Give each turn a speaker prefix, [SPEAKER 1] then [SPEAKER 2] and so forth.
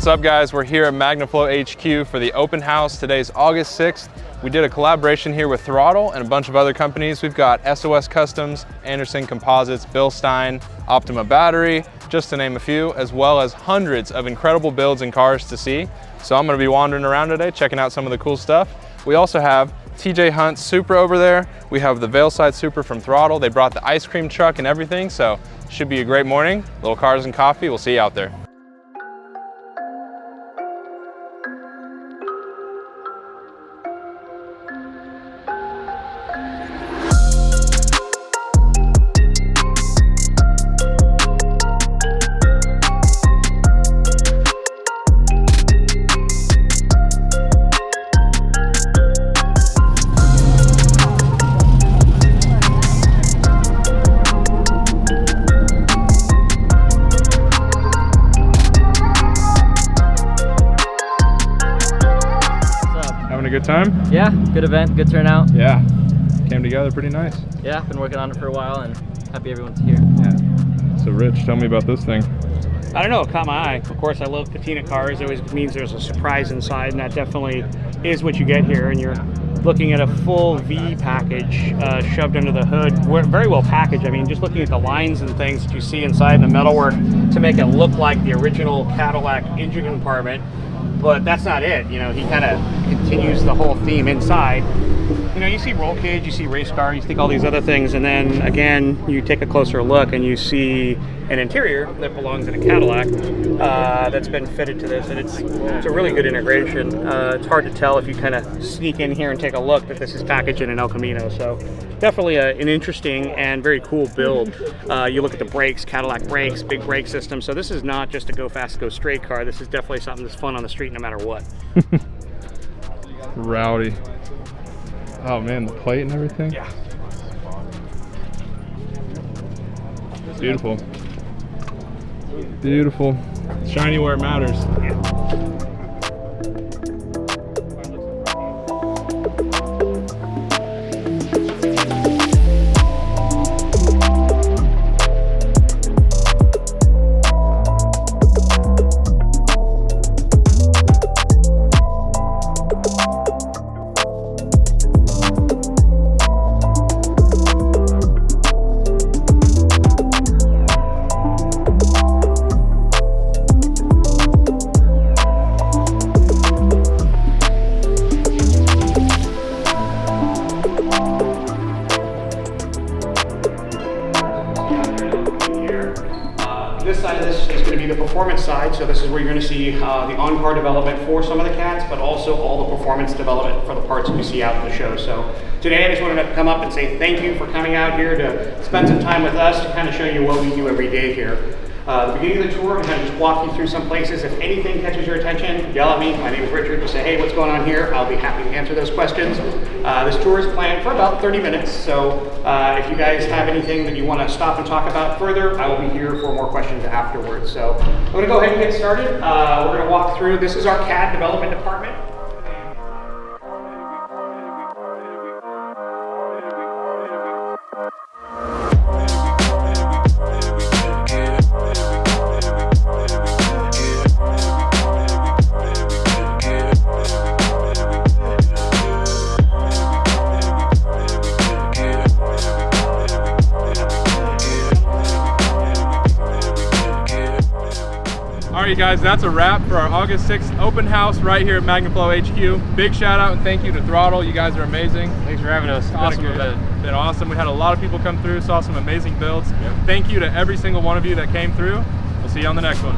[SPEAKER 1] What's up, guys? We're here at MagnaFlow HQ for the open house. Today's August 6th. We did a collaboration here with Throtl and a bunch of other companies. We've got SOS Customs, Anderson Composites, Bill Stein, Optima Battery, just to name a few, as well as hundreds of incredible builds and cars to see. So I'm gonna be wandering around today, checking out some of the cool stuff. We also have TJ Hunt's Supra over there. We have the Veilside Supra from Throtl. They brought the ice cream truck and everything, so should be a great morning. Little cars and coffee. We'll see you out there. Good time?
[SPEAKER 2] Yeah, good event, good turnout.
[SPEAKER 1] Yeah, came together pretty nice.
[SPEAKER 2] Yeah, been working on it for a while and happy everyone's here.
[SPEAKER 1] Yeah. So Rich, tell me about this thing.
[SPEAKER 3] I don't know, it caught my eye. Of course, I love patina cars. It always means there's a surprise inside, and that definitely is what you get here. And you're looking at a full V package shoved under the hood. Very well packaged. I mean, just looking at the lines and things that you see inside the metalwork to make it look like the original Cadillac engine compartment. But that's not it. You know, he kind of continues the whole theme inside. You know, you see roll cage, you see race car, you think all these other things, and then again, you take a closer look and you see an interior that belongs in a Cadillac that's been fitted to this, and it's a really good integration. It's hard to tell if you kind of sneak in here and take a look that this is packaged in an El Camino. So definitely an interesting and very cool build. You look at the brakes, Cadillac brakes, big brake system. So this is not just a go fast, go straight car. This is definitely something that's fun on the street no matter what.
[SPEAKER 1] Rowdy. Oh man, the plate and everything.
[SPEAKER 3] Yeah.
[SPEAKER 1] Beautiful. Beautiful. Shiny where it matters.
[SPEAKER 3] Yeah. This side of this is going to be the performance side, so this is where you're going to see the on-car development for some of the cats, but also all the performance development for the parts that we see out in the show. So today I just wanted to come up and say thank you for coming out here to spend some time with us to kind of show you what we do every day here. The beginning of the tour, I'm going to just walk you through some places. If anything catches your attention, yell at me. My name is Richard. Just say, hey, what's going on here? I'll be happy to answer those questions. This tour is planned for about 30 minutes, so if you guys have anything that you want to stop and talk about further, I will be here for more questions afterwards. So I'm going to go ahead and get started. We're going to walk through. This is our CAD development department.
[SPEAKER 1] All right, guys, that's a wrap for our August 6th open house right here at MagnaFlow HQ. Big shout out and thank you to Throtl. You guys are amazing.
[SPEAKER 2] Thanks for having us.
[SPEAKER 1] Awesome event. Been awesome. We had a lot of people come through, saw some amazing builds. Yep. Thank you to every single one of you that came through. We'll see you on the next one.